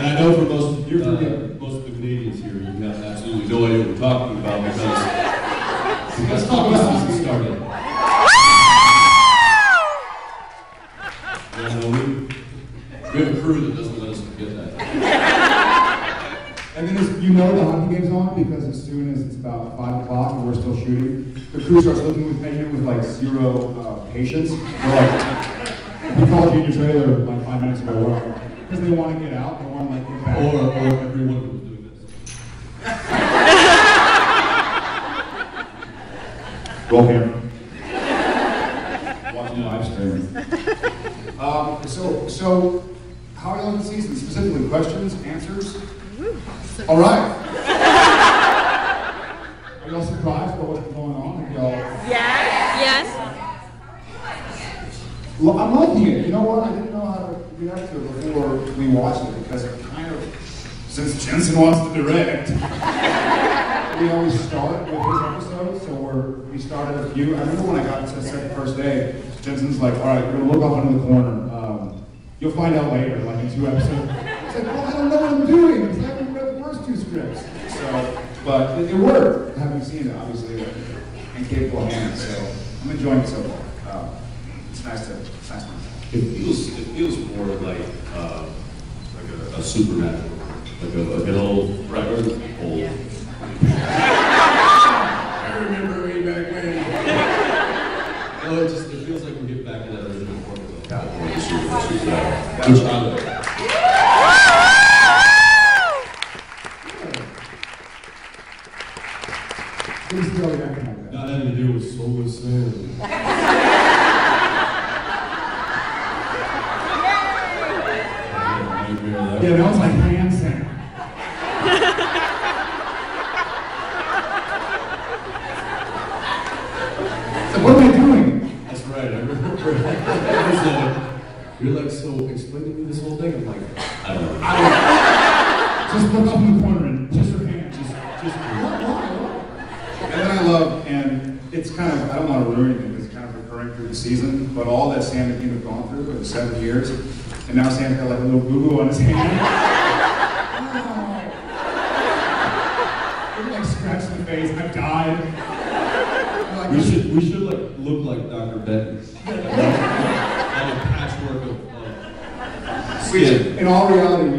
And I know for most of the Canadians here, you have absolutely no idea what we're talking about because hockey season started. Yeah, no, we have a crew that doesn't let us forget that. And then you know the hockey game's on because as soon as it's about 5 o'clock and we're still shooting, the crew starts looking with like zero patience. They're like, we called you in your trailer like 5 minutes ago, because they want to get out, they want to like get back. Or everyone who's doing this. Roll camera. Watching live stream. So how are you liking the season? Specifically, questions, answers? All right. Are y'all surprised by what's going on? Yes. Well, I'm liking it. You know what? I didn't know how to react to it before we watched it because it kind of, since Jensen wants to direct, we always start with his episodes. So we started a few. I remember when I got to set the first day, Jensen's like, all right, we're going to look off into the corner. You'll find out later, like in 2 episodes. It's like, well, I don't know what I'm doing. Because I haven't read the first 2 scripts. So, but it worked. Having seen it, obviously, in capable hands. So I'm enjoying it so far. It's nice to. It feels more like a supernatural, like an old, right? Old. Yeah. I remember way back when. No, it feels like we get back to that original formula. Which I love. Not having to do with solar sand. Yeah, that was like Jensen. So what am I doing? That's right, I remember. You're like, so explain to me this whole thing. I'm like, I don't know. Just look up in the corner and just your hand. Just and then I love, and it's kind of, I don't want to ruin anything because it's kind of recurring through the season, but all that Sam and Dean have gone through in the 7 years, and now Sam's got like a little boo-boo on his hand. He like scratched in the face, I've died. Like, we should like look like Dr. Benton. Have a patchwork of skin. In all reality, we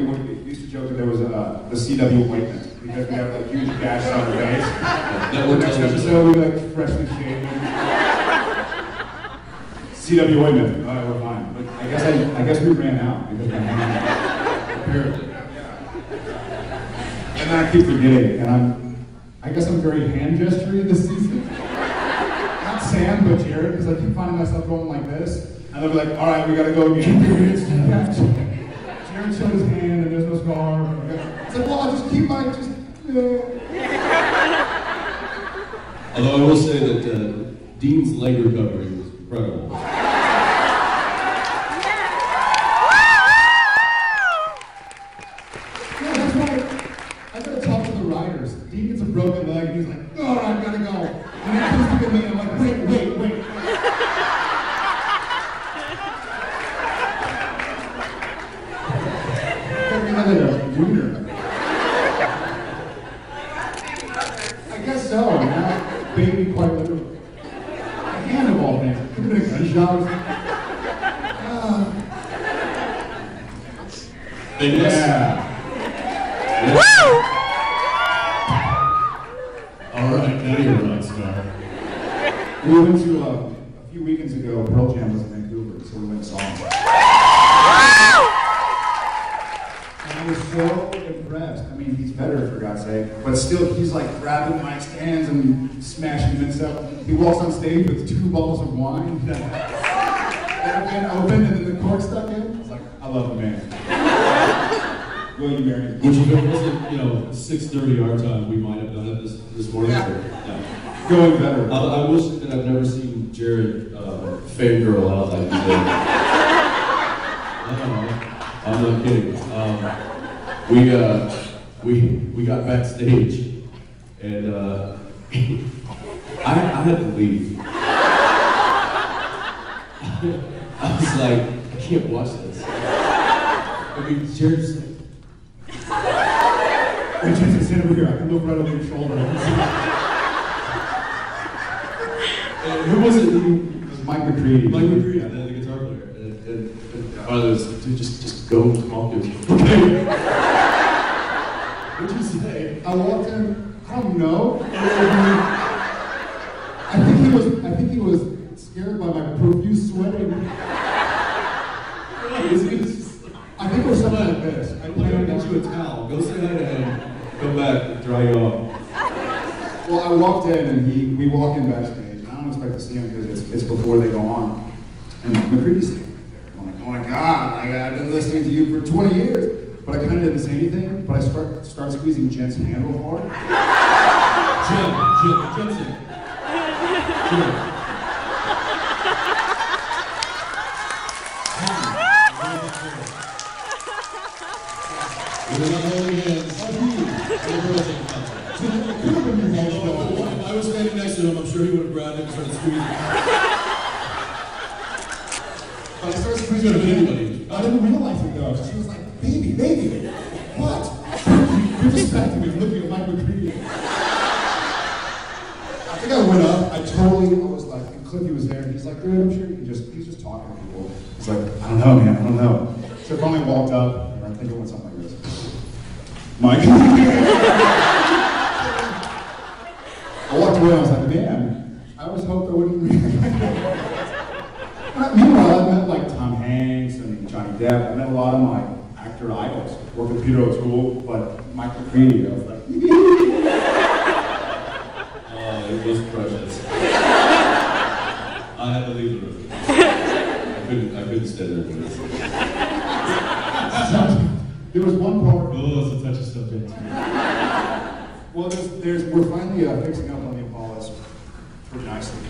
used to joke that there was the CW whiteness because we have like huge gashes on our face. That would next episode, we like freshly shaven. CW whiteness. All right, we're fine. But I guess we ran out because we're hanging out. Apparently. And then I keep forgetting, and I guess I'm very hand gesturing this season. Not Sam, but Jared, because I keep finding myself going like this. And they'll be like, all right, we gotta go again. Jared showed his hand and there's no scar. It's like, well, I'll just keep my, Although I will say that Dean's leg recovery was incredible. I gotta talk to the writers. Dean gets a broken leg and he's like, oh, I gotta go. And he comes to me and I'm like, wait. I guess so. Now, baby, quite literally. A hand of all things. Could have been a gunshot or something. Yeah. Woo! All right, now you're a rock star. We went to, a few weekends ago, Pearl Jam was in Vancouver, so we went and saw him. And I was so impressed. I mean, he's better, for God's sake. But still, he's like grabbing Mike's hands and smashing them and stuff. He walks on stage with 2 bottles of wine that have been opened and then the cork stuck in. It's like, I love the man. Will you marry him? Which if it wasn't, 6:30 our time, we might have done it this morning. Yeah. But, Going better. I wish that I've never seen Jared fangirl out like he did. I'm not kidding. We got backstage, and I had to leave. I was like, I can't watch this. I mean, Jared's like, When Jensen sit over here, I can look right over your shoulder. Who was it? It was Mike McCready. Mike McCready, the guitar player. And finally was, dude, just go talk to him. Okay. What'd you say? I walked in, I don't know. I think he was scared by my profuse sweating. I think it was something like this. I'm going to get you a towel. Go say hi to him. Come back and dry you off. Well, I walked in and we walk in backstage. And I don't expect to see him because it's before they go on. And McCready's standing right there. I'm like, oh my God, like, I've been listening to you for 20 years. But I kind of didn't say anything, but I start squeezing Jen's hand real hard. Jensen. Jen. We're not holding hands. I was standing next to him, I'm sure he would have grabbed him and started squeezing. But I started squeezing her hand. I didn't realize it though. She was like, baby, what? You're distracting me, looking at Mike McCready. I think I went up, I was like, and Cliffy was there, and he's like, dude, I'm sure he's just talking to people. He's like, I don't know, man, I don't know. So I finally walked up, and I think it went something like this. Mike. I walked away, I was like, man, I always hoped I wouldn't. Meanwhile, I met like Tom Hanks and Johnny Depp. I met a lot of my actor idols. Worked with Peter O'Toole, but Mike McCready, I was like, it was precious. I had to leave the room. I couldn't stay there for this. There was one part. Oh, it's a touchy subject. Well, we're finally fixing up on the Impalas pretty nicely.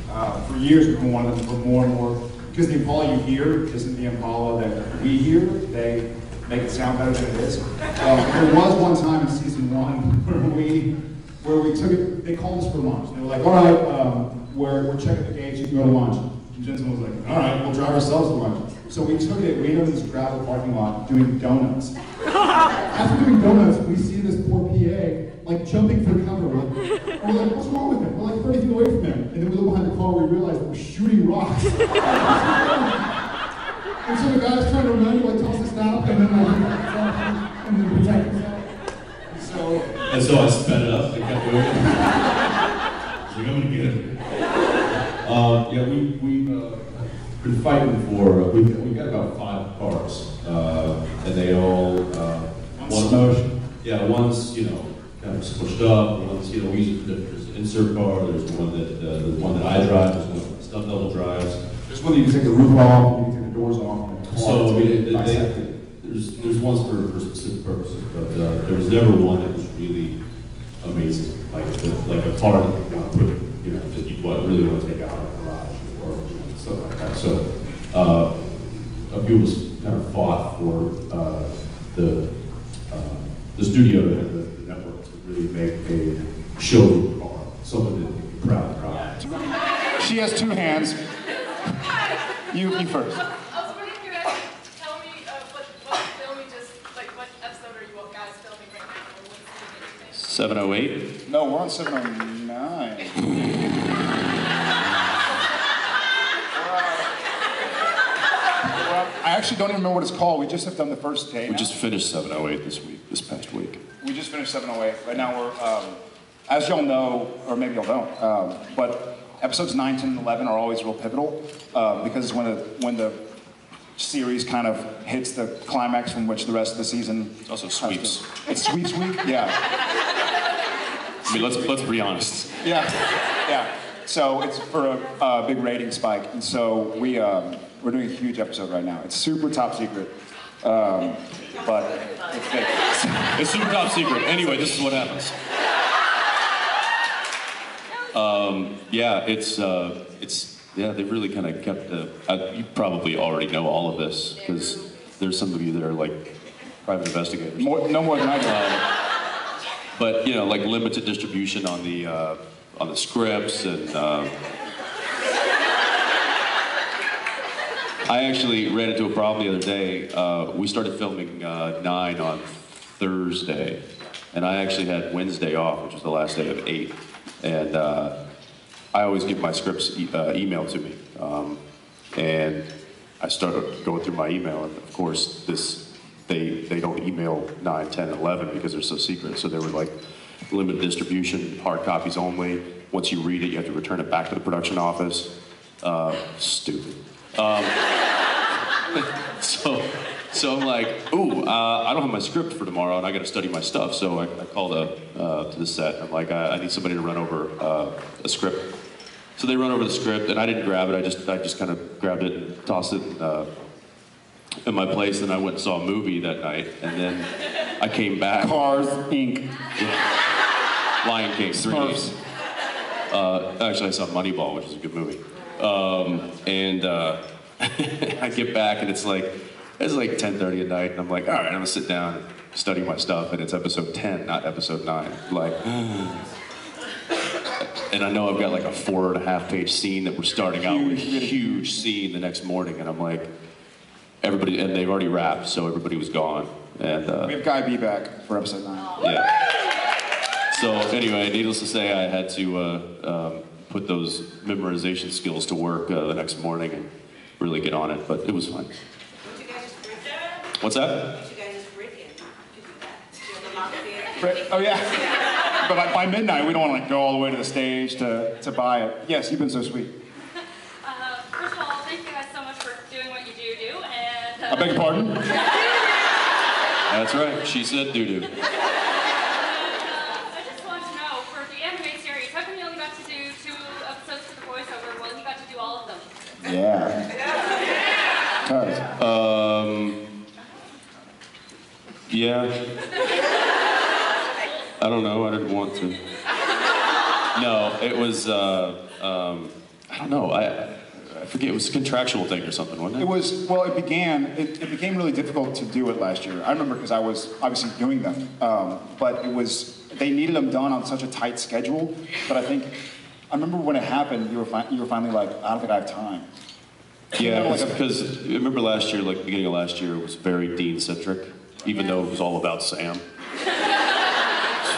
For years, we've been wanting them for more and more. Because the Impala you hear isn't the Impala that we hear. They make it sound better than it is. There was one time in season 1 where we took it. They called us for lunch. They were like, "All right, we're checking the gauge. You can go to lunch." And Jensen was like, "All right, we'll drive ourselves to lunch." So we took it. We ended up in this gravel parking lot doing donuts. After doing donuts, we see this poor PA like jumping for cover. We're like, what's wrong with him? We're like 30 feet away from him. And then we look behind the car, we realize that we're shooting rocks. And so the guy's trying to run, like tells us stop, and then protect himself. And so I sped it up and kept doing it. So I'm gonna get it. Yeah, we've been fighting for. We've got about 5 cars, and they all one's kind of pushed up. One's we use it. There's an insert car. There's the one that I drive. There's one that stunt double drives. There's one that you can take the roof off, you can take the doors off. So there's ones for specific purposes, but there was never one that was really amazing, like a car that you want to put, that you really want to take out of the garage or stuff like that. So a few of us kind of fought for the studio to have the network to really make a showroom car, something that you'd be proud to drive. She has 2 hands. You first. I was wondering if you guys could tell me what film you just, like what episode are you guys filming right now, or what season are you in? 708? No, we're on 709. I actually don't even remember what it's called. We just have done the first day. We just finished 708 this past week. We just finished 708. Right now we're, as y'all know, or maybe y'all don't, but episodes 9, 10, and 11 are always real pivotal because it's when the series kind of hits the climax from which the rest of the season. It's also sweeps. It's sweeps week, yeah. I mean, let's be honest. Yeah. So it's for a big rating spike, and so we're doing a huge episode right now. It's super top secret, but it's big. It's super top secret. Anyway, this is what happens. They've really kind of kept you probably already know all of this because there's some of you that are like private investigators. No more than I do. But like limited distribution on the scripts, and I actually ran into a problem the other day. We started filming 9 on Thursday, and I actually had Wednesday off, which was the last day of 8, and I always get my scripts emailed to me, and I started going through my email, and of course they don't email 9, 10, 11 because they're so secret, so they were like limited distribution, hard copies only. Once you read it, you have to return it back to the production office. Stupid. So I'm like, ooh, I don't have my script for tomorrow, and I got to study my stuff. So I called to the set. I'm like, I need somebody to run over a script. So they run over the script, and I didn't grab it. I just kind of grabbed it and tossed it in my place. And I went and saw a movie that night, and then I came back. Cars, Inc. Yeah. Lion King 3D. Actually, I saw Moneyball, which is a good movie. I get back, and it's like 10:30 at night, and I'm like, all right, I'm gonna sit down and study my stuff, and it's episode 10, not episode 9. Like, and I know I've got like a 4.5-page scene that we're starting out with, a huge scene the next morning, and I'm like, everybody, and they've already wrapped, so everybody was gone. And we have Guy B back for episode 9. Yeah. So anyway, needless to say, I had to put those memorization skills to work the next morning and really get on it, but it was fun. What's that? Oh yeah. But by midnight, we don't want to like go all the way to the stage to buy it. Yes, you've been so sweet. First of all, thank you guys so much for doing what you do, and... I beg your pardon? That's right, she said doo-doo. I just want to know, for the anime series, how come you only got to do 2 episodes for the voiceover while you got to do all of them? Yeah. Yeah. I don't know, I didn't want to. No, it was, I don't know, I forget, it was a contractual thing or something, wasn't it? It was, well, it became really difficult to do it last year. I remember because I was obviously doing them, but they needed them done on such a tight schedule, but I remember when it happened, you were finally like, I don't think I have time. Yeah, because remember last year, like the beginning of last year, it was very Dean-centric, even though it was all about Sam.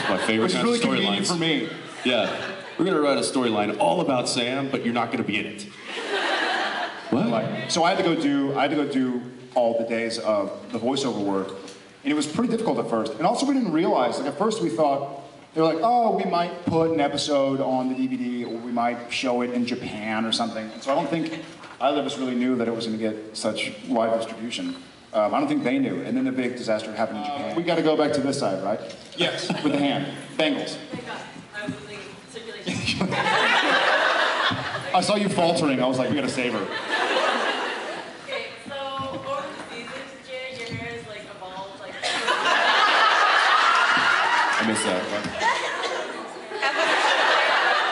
My favorite kind of storylines. Which is really convenient for me. Yeah, we're gonna write a storyline all about Sam, but you're not gonna be in it. What? So I had to go do all the days of the voiceover work, and it was pretty difficult at first. And also we didn't realize, like at first we thought, they were like, oh, we might put an episode on the DVD, or we might show it in Japan or something. And so I don't think either of us really knew that it was gonna get such wide distribution. I don't think they knew. And then the big disaster happened in Japan. We gotta go back to this side, right? Yes, with the hand. Bengals. Thank God. I was losing circulation. I saw you faltering. I was like, we gotta save her. Okay, so over the seasons, Jared, your hair is like evolved, like... I missed that.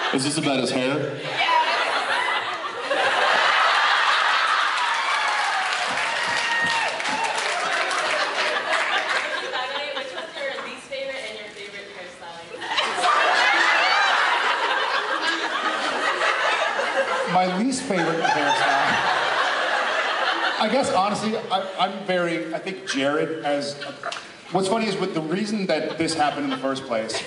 What? Is this about his hair? My least favorite hairstyle. I guess honestly, I think Jared has. What's funny is with the reason that this happened in the first place,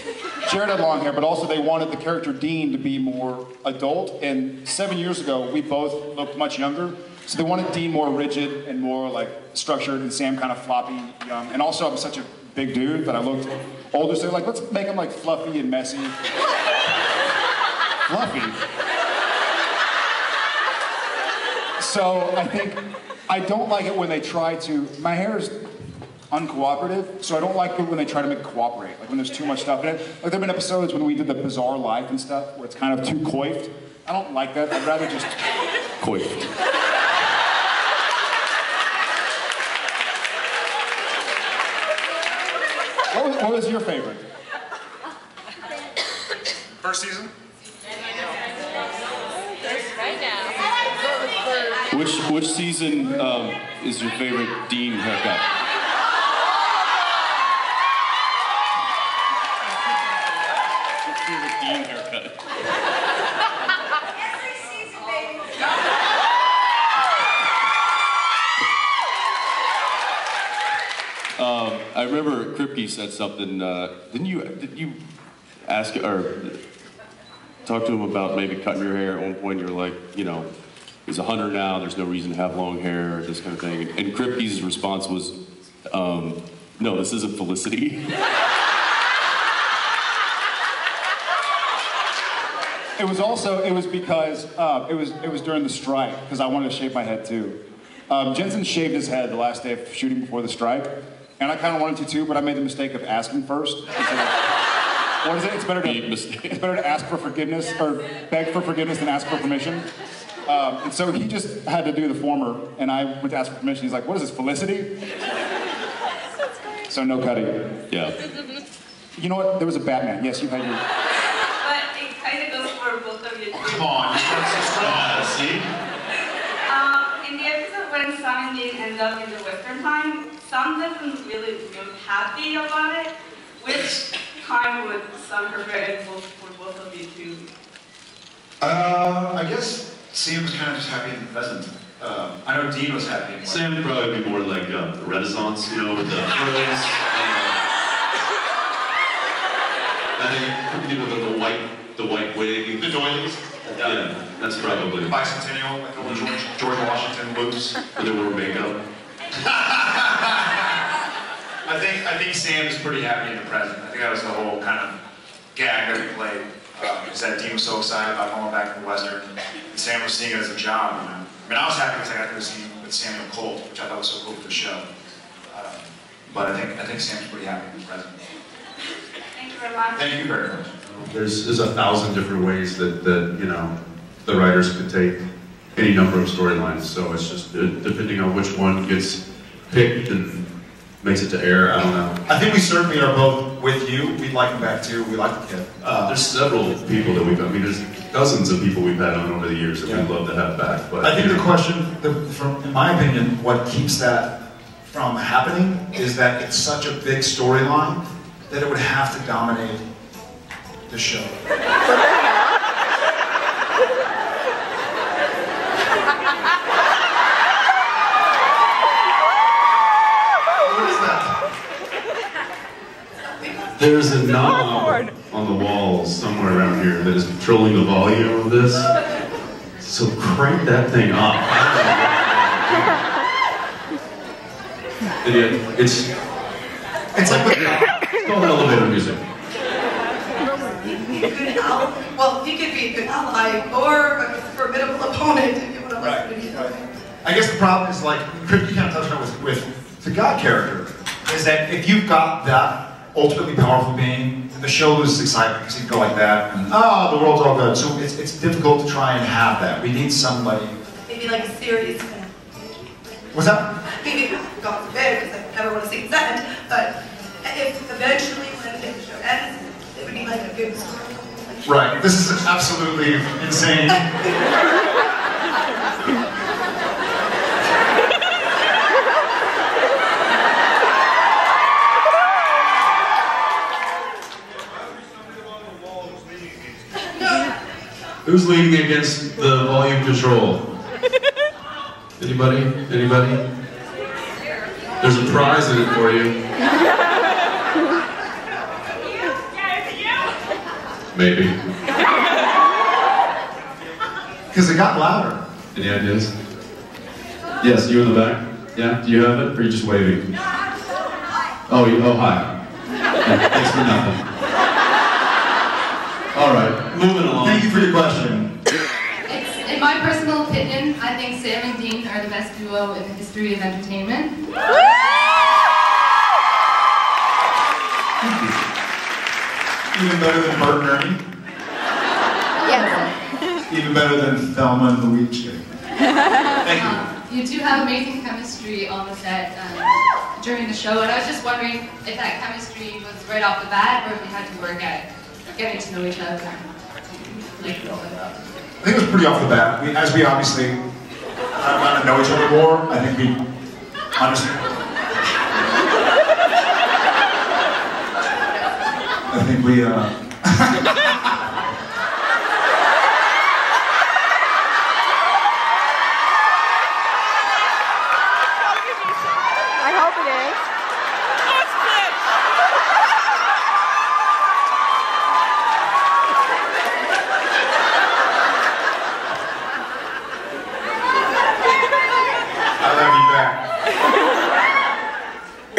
Jared had long hair, but also they wanted the character Dean to be more adult. And 7 years ago, we both looked much younger, so they wanted Dean more rigid and more like structured, and Sam kind of floppy, young. And also, I'm such a big dude that I looked older, so they're like, let's make him like fluffy and messy. Fluffy. So I don't like it when they try to, my hair is uncooperative, so I don't like it when they try to make it cooperate, like when there's too much stuff in it. Like there have been episodes when we did the bizarre life and stuff, where it's kind of too coiffed. I don't like that, I'd rather just... Coiffed. What was your favorite? First season? Right now. Which season is your favorite Dean haircut? Your favorite Dean haircut? Every season, baby. I remember Kripke said something. Did you ask or talk to him about maybe cutting your hair at one point? You're like, you know, he's 100 now. There's no reason to have long hair, this kind of thing. And Kripke's response was, no, this isn't Felicity. It was because it was during the strike, because I wanted to shave my head too. Jensen shaved his head the last day of shooting before the strike, and I kind of wanted to too, but I made the mistake of asking first. What is it? It's better to ask for forgiveness, or beg for forgiveness than ask for permission. And so he just had to do the former, and I went to ask for permission. He's like, what is this, Felicity? So no cutting. Yeah. You know what? There was a Batman. Yes, you had your... But it kind of goes for both of you. Come on, you start so strong, see? In the episode when Sam and Dean end up in the Western time, Sam doesn't really look happy about it. Which time would Sam prefer it for both of you two? I guess Sam was kind of just happy in the present. I know Dean was happy. Sam would probably be more like the Renaissance, you know, with the frills. I think people with the white wig. The doilies? Yeah, that's probably. Bicentennial, like old George Washington loops. They wore makeup. I think Sam is pretty happy in the present. I think that was the whole kind of gag that we played. Is that Dean was so excited about going back to the Western, and Sam was seeing it as a job. You know? I mean, I was happy because I got to go see with Samuel Colt, which I thought was so cool for the show. But I think Sam's pretty happy in the present. Thank you very much. Thank you very much. There's 1,000 different ways that you know the writers could take any number of storylines. So it's just depending on which one gets picked and makes it to air. I don't know. I think we certainly are both with you. We'd like him back too. We like the kid. There's several people that we've. I mean, there's dozens of people we've had on over the years that we'd love to have back. But I think the question, in my opinion, what keeps that from happening is that it's such a big storyline that it would have to dominate the show. there's a knob on the wall somewhere around here that is controlling the volume of this. So crank that thing up. And yet, it's like it's called elevator music. Well, he could be a good ally or a formidable opponent if you want to listen to him. Right. I guess the problem is, like, you kind of touched on it with the God character, is that if you've got that ultimately powerful being, the show loses excitement because he'd go like that, and the world's all good. So it's difficult to try and have that. We need somebody. Maybe like a series. What's that? Maybe God forbid, because I never want to see that end. But if eventually when the show ends, it would be like a good story. Right. This is absolutely insane. Who's leaning against the volume control? Anybody? Anybody? There's a prize in it for you. Maybe. Because it got louder. Any ideas? Yes, you in the back? Yeah? Do you have it? Or are you just waving? Oh, hi. Yeah, thanks for nothing. All right, moving along. Thank you for your question. In my personal opinion, I think Sam and Dean are the best duo in the history of entertainment. Even better than Bert and Ernie? Yes. Even better than Thelma and Louise. Thank you. You two have amazing chemistry on the set during the show, and I was just wondering if that chemistry was right off the bat, or if you had to work at getting to know each other and like build it up. I think it was pretty off the bat. As we obviously got to know each other more, I think we understand. I think we, I hope it is.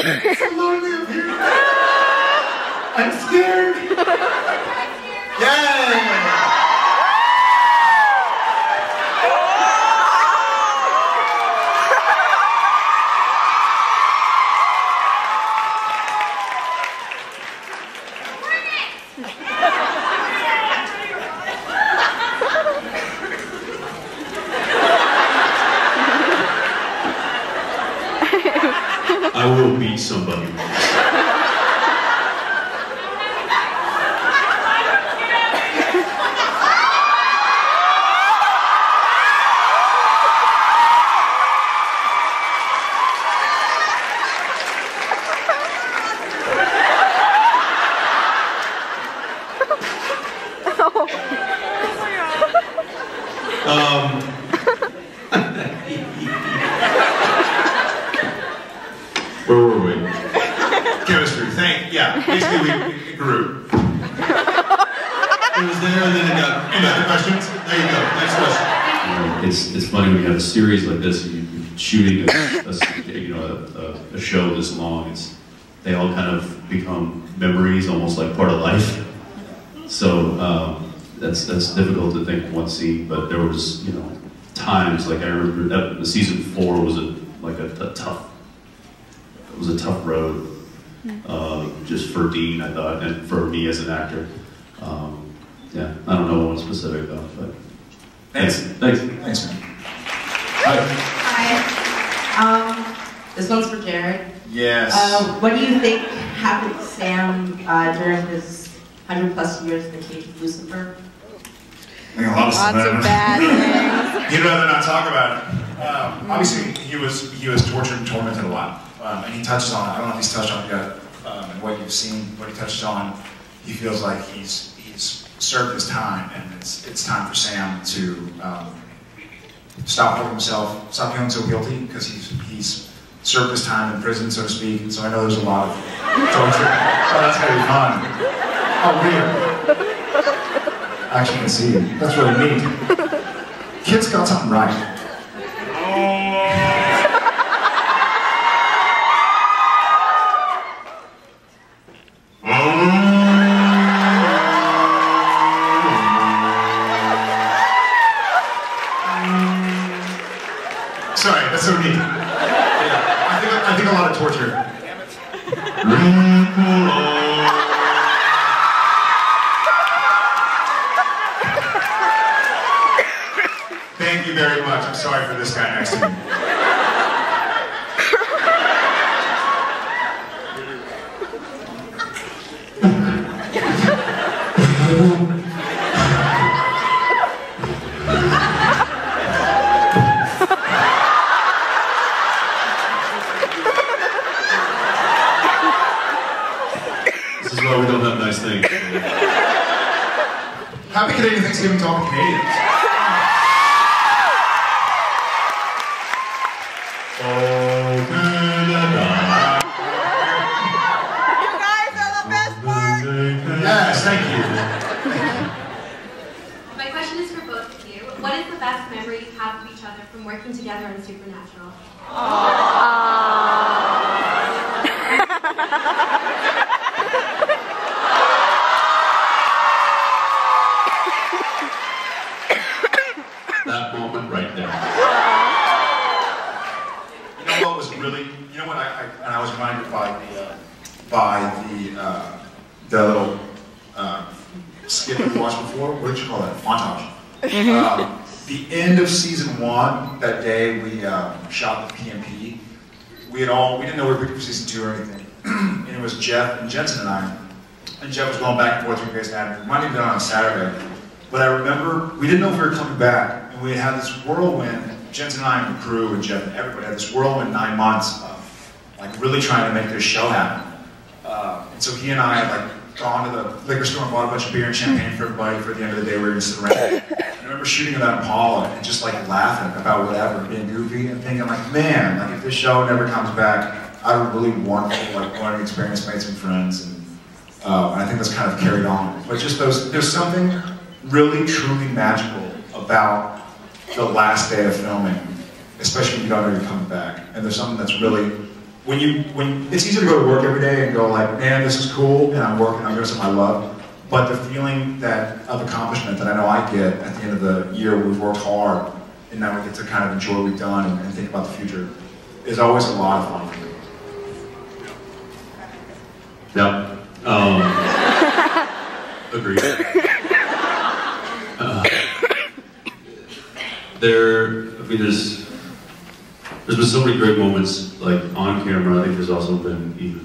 It's so lonely up here. I'm scared. Yay! I will beat somebody. Where were we? Chemistry, basically we grew. It was there and then it got... Any other questions? There you go, next question. It's funny when you have a series like this, you're shooting a show this long, they all kind of become memories, almost like part of life. So that's difficult to think one scene, but there was, times, like I remember the season 4 was a tough road, just for Dean, I thought, and for me as an actor. Yeah, I don't know one specific though, but Thanks. Thanks. Thanks, man. Hi. This one's for Jared. Yes. What do you think happened to Sam during his 100+ years in the cage of Lucifer? I think a lot of stuff. Lots of bad things. He'd rather not talk about it. Obviously, he was tortured and tormented a lot, and he touches on it. I don't know if he's touched on it yet, and what you've seen, what he touched on. He feels like he's served his time, and it's time for Sam to stop hurting himself, stop feeling so guilty, because he's served his time in prison, so to speak. And so I know there's a lot of torture. Oh, that's gonna be fun. Oh, weird. Actually, can see it. That's really neat. Kid's got something right. Sorry, that's so neat. Yeah, I think a lot of torture. Thank you very much. I'm sorry for this guy next to me. This is why we don't have nice things. Happy Canadian Thanksgiving to all the Canadians. You guys are the best part. Yes, thank you. My question is for both of you. What is the best memory you have of each other from working together on Supernatural? That moment right there. You know what was really, you know what I was reminded by the little skit we watched before. What did you call that? Montage. The end of season 1, that day we shot the PMP. We didn't know we were picking for season 2 or anything. And it was Jeff and Jensen and I. And Jeff was going back and forth through Grey's Anatomy. We might have been on Saturday. But I remember, we didn't know if we were coming back. And we had this whirlwind, Jensen and I and the crew and Jeff and everybody had this whirlwind 9 months of like really trying to make this show happen. And so he and I had like gone to the liquor store and bought a bunch of beer and champagne for everybody. For the end of the day, we were gonna sit around. I remember shooting at that Impala and just like laughing about whatever, and being goofy and thinking like, man, like if this show never comes back, I would really want to like learning experience, made some friends, and I think that's kind of carried on. But just there's something really truly magical about the last day of filming, especially when you don't know you're coming back. And there's something that's really when it's easy to go to work every day and go like, man, this is cool, and I'm working, I'm doing something I love. But the feeling of accomplishment that I know I get at the end of the year, where we've worked hard, and now we get to kind of enjoy what we've done and think about the future, is always a lot of fun for me. Yeah. Agreed. There's been so many great moments, like on camera. I think there's also been even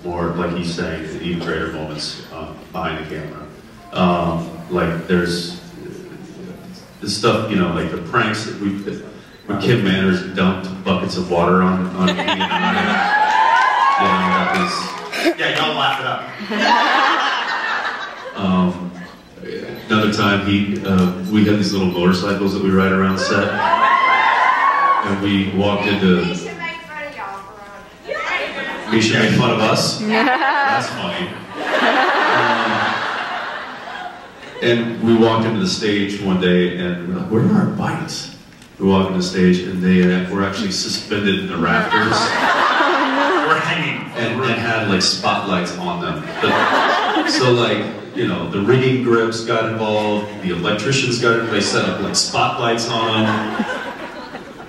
more, like he's saying, even greater moments behind the camera. Like there's this stuff, you know, like the pranks that when Kim Manners dumped buckets of water on me and I, that was. Yeah, y'all laugh it up. Another time, we had these little motorcycles that we ride around set, and we walked into. Misha made fun of y'all for on. Misha made fun of us. That's funny. And we walked into the stage one day, and we're like, "Where are our bikes?" We walked into the stage, and they were actually suspended in the rafters. We're hanging. And had like spotlights on them. So like, you know, the rigging grips got involved, the electricians got involved, they set up like spotlights on them.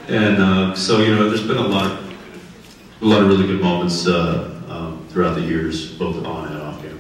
And so, you know, there's been a lot of really good moments throughout the years, both on and off camera.